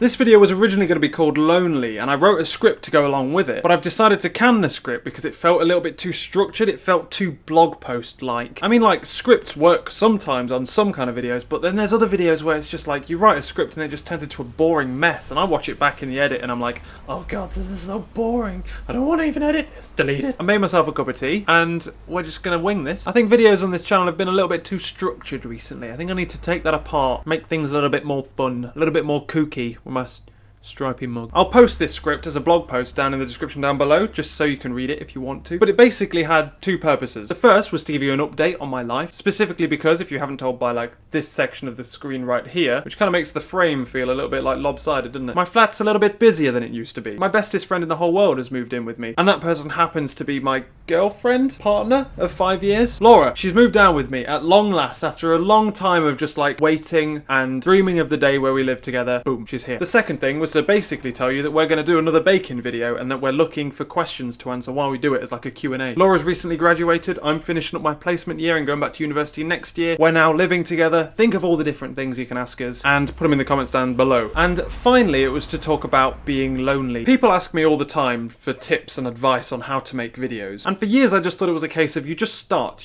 This video was originally going to be called Lonely, and I wrote a script to go along with it, but I've decided to can the script because it felt a little bit too structured, it felt too blog post-like. I mean, like, scripts work sometimes on some kind of videos, but then there's other videos where it's just like, you write a script and it just turns into a boring mess, and I watch it back in the edit and I'm like, oh god, this is so boring, I don't want to even edit this, delete it. I made myself a cup of tea, and we're just going to wing this. I think videos on this channel have been a little bit too structured recently. I think I need to take that apart, make things a little bit more fun, a little bit more kooky. My stripy mug. I'll post this script as a blog post down in the description down below, just so you can read it if you want to. But it basically had two purposes. The first was to give you an update on my life, specifically because, if you haven't told by like this section of the screen right here, which kind of makes the frame feel a little bit like lopsided, doesn't it? My flat's a little bit busier than it used to be. My bestest friend in the whole world has moved in with me, and that person happens to be my girlfriend, partner of 5 years. Laura, she's moved down with me at long last after a long time of just like waiting and dreaming of the day where we live together. Boom, she's here. The second thing was to basically tell you that we're going to do another baking video and that we're looking for questions to answer while we do it as like a Q&A. Laura's recently graduated, I'm finishing up my placement year and going back to university next year. We're now living together. Think of all the different things you can ask us and put them in the comments down below. And finally, it was to talk about being lonely. People ask me all the time for tips and advice on how to make videos. And for years I just thought it was a case of you just start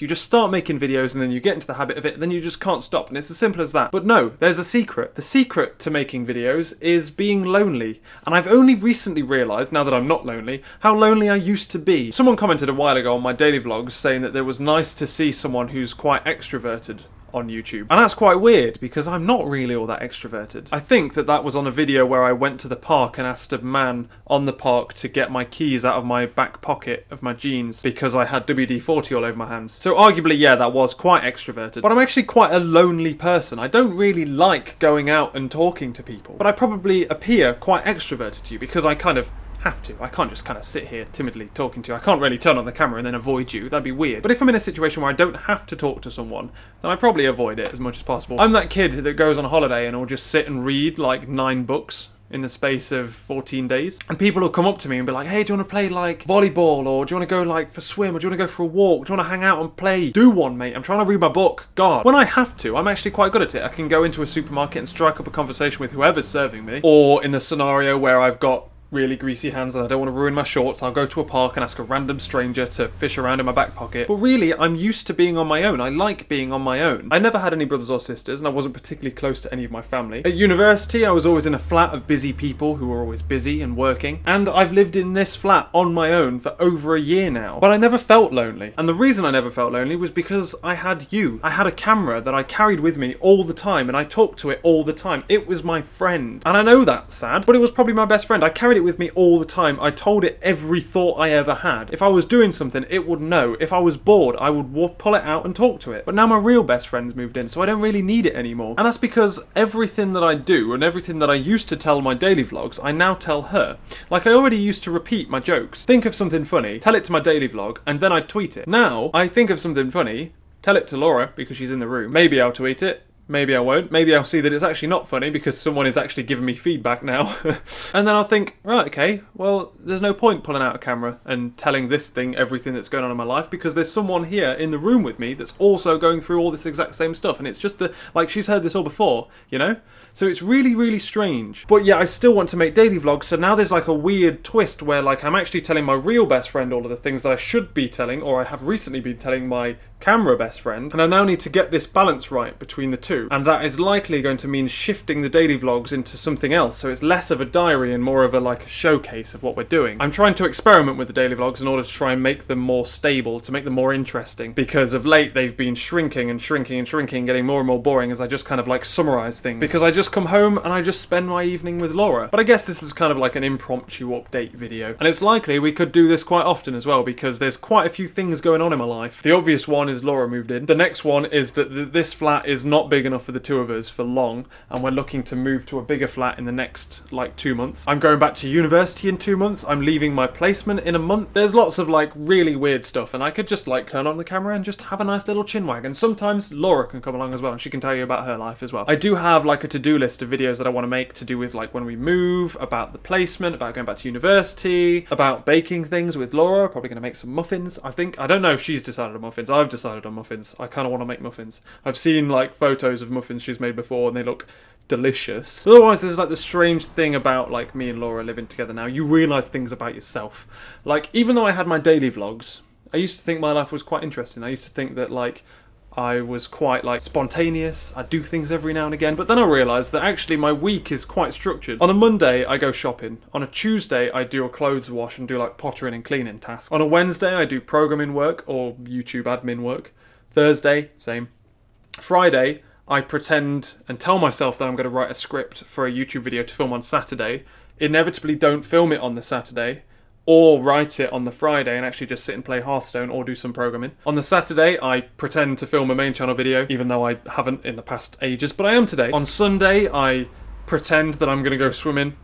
making videos and then you get into the habit of it, then you just can't stop, and it's as simple as that. But no, there's a secret. The secret to making videos is being lonely. And I've only recently realised, now that I'm not lonely, how lonely I used to be. Someone commented a while ago on my daily vlogs saying that it was nice to see someone who's quite extroverted on YouTube. And that's quite weird, because I'm not really all that extroverted. I think that was on a video where I went to the park and asked a man on the park to get my keys out of my back pocket of my jeans because I had WD-40 all over my hands. So arguably, yeah, that was quite extroverted. But I'm actually quite a lonely person. I don't really like going out and talking to people. But I probably appear quite extroverted to you because I kind of have to. I can't just kind of sit here timidly talking to you. I can't really turn on the camera and then avoid you. That'd be weird. But if I'm in a situation where I don't have to talk to someone, then I probably avoid it as much as possible. I'm that kid that goes on holiday and will just sit and read like 9 books in the space of 14 days. And people will come up to me and be like, hey, do you want to play like volleyball, or do you want to go like for a swim, or do you want to go for a walk, do you want to hang out and play? Do one, mate. I'm trying to read my book. God. When I have to, I'm actually quite good at it. I can go into a supermarket and strike up a conversation with whoever's serving me. Or in the scenario where I've got really greasy hands and I don't want to ruin my shorts, I'll go to a park and ask a random stranger to fish around in my back pocket. But really, I'm used to being on my own. I like being on my own. I never had any brothers or sisters, and I wasn't particularly close to any of my family. At university, I was always in a flat of busy people who were always busy and working, and I've lived in this flat on my own for over a year now. But I never felt lonely. And the reason I never felt lonely was because I had you. I had a camera that I carried with me all the time, and I talked to it all the time. It was my friend. And I know that's sad, but it was probably my best friend. I carried it with me all the time. I told it every thought I ever had. If I was doing something, it would know. If I was bored, I would pull it out and talk to it. But now my real best friend's moved in, so I don't really need it anymore. And that's because everything that I do and everything that I used to tell my daily vlogs, I now tell her. Like, I already used to repeat my jokes. Think of something funny, tell it to my daily vlog, and then I'd tweet it. Now, I think of something funny, tell it to Laura because she's in the room. Maybe I'll tweet it. Maybe I won't. Maybe I'll see that it's actually not funny because someone is actually giving me feedback now. And then I'll think, right, okay, well, there's no point pulling out a camera and telling this thing everything that's going on in my life because there's someone here in the room with me that's also going through all this exact same stuff. And it's just like, she's heard this all before, you know? So it's really, really strange. But yeah, I still want to make daily vlogs, so now there's like a weird twist where like I'm actually telling my real best friend all of the things that I should be telling, or I have recently been telling my camera best friend, and I now need to get this balance right between the two. And that is likely going to mean shifting the daily vlogs into something else, so it's less of a diary and more of a showcase of what we're doing. I'm trying to experiment with the daily vlogs in order to try and make them more stable, to make them more interesting, because of late they've been shrinking and shrinking and shrinking, getting more and more boring as I just kind of like summarize things. Because I just come home and I just spend my evening with Laura. But I guess this is kind of like an impromptu update video. And it's likely we could do this quite often as well, because there's quite a few things going on in my life. The obvious one is Laura moved in. The next one is that this flat is not big enough for the two of us for long, and we're looking to move to a bigger flat in the next like 2 months. I'm going back to university in 2 months. I'm leaving my placement in a month. There's lots of like really weird stuff, and I could just like turn on the camera and just have a nice little chinwag. And sometimes Laura can come along as well, and she can tell you about her life as well. I do have like a to-do list of videos that I want to make to do with like when we move, about the placement, about going back to university, about baking things with Laura. Probably going to make some muffins, I think. I don't know if she's decided on muffins. I've decided on muffins. I kind of want to make muffins. I've seen like photos of muffins she's made before and they look delicious. But otherwise, there's like the strange thing about like me and Laura living together now. You realise things about yourself. Like, even though I had my daily vlogs, I used to think my life was quite interesting. I used to think that like I was quite like spontaneous. I do things every now and again, but then I realised that actually my week is quite structured. On a Monday, I go shopping. On a Tuesday, I do a clothes wash and do like pottering and cleaning tasks. On a Wednesday, I do programming work or YouTube admin work. Thursday, same. Friday, I pretend and tell myself that I'm going to write a script for a YouTube video to film on Saturday. Inevitably don't film it on the Saturday, or write it on the Friday and actually just sit and play Hearthstone or do some programming. On the Saturday, I pretend to film a main channel video, even though I haven't in the past ages, but I am today. On Sunday, I pretend that I'm going to go swimming,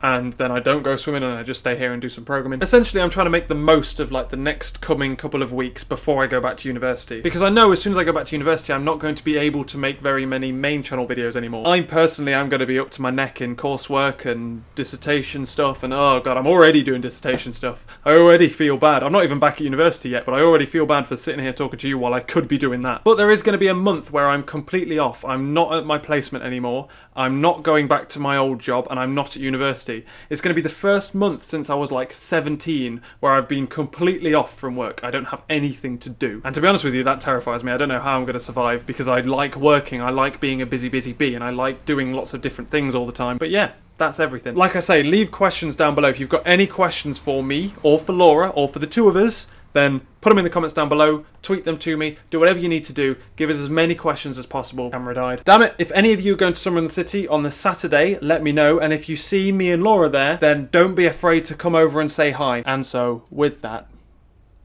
and then I don't go swimming and I just stay here and do some programming. Essentially, I'm trying to make the most of like the next coming couple of weeks before I go back to university. Because I know as soon as I go back to university, I'm not going to be able to make very many main channel videos anymore. I personally am going to be up to my neck in coursework and dissertation stuff, and oh god, I'm already doing dissertation stuff. I already feel bad. I'm not even back at university yet, but I already feel bad for sitting here talking to you while I could be doing that. But there is going to be a month where I'm completely off. I'm not at my placement anymore. I'm not going back to my old job, and I'm not at university. It's going to be the first month since I was like 17 where I've been completely off from work. I don't have anything to do. And to be honest with you, that terrifies me. I don't know how I'm going to survive because I like working, I like being a busy bee, and I like doing lots of different things all the time. But yeah, that's everything. Like I say, leave questions down below. If you've got any questions for me or for Laura or for the two of us, then put them in the comments down below, tweet them to me, do whatever you need to do, give us as many questions as possible. Camera died. Damn it, if any of you are going to Summer in the City on the Saturday, let me know, and if you see me and Laura there, then don't be afraid to come over and say hi. And so, with that,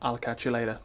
I'll catch you later.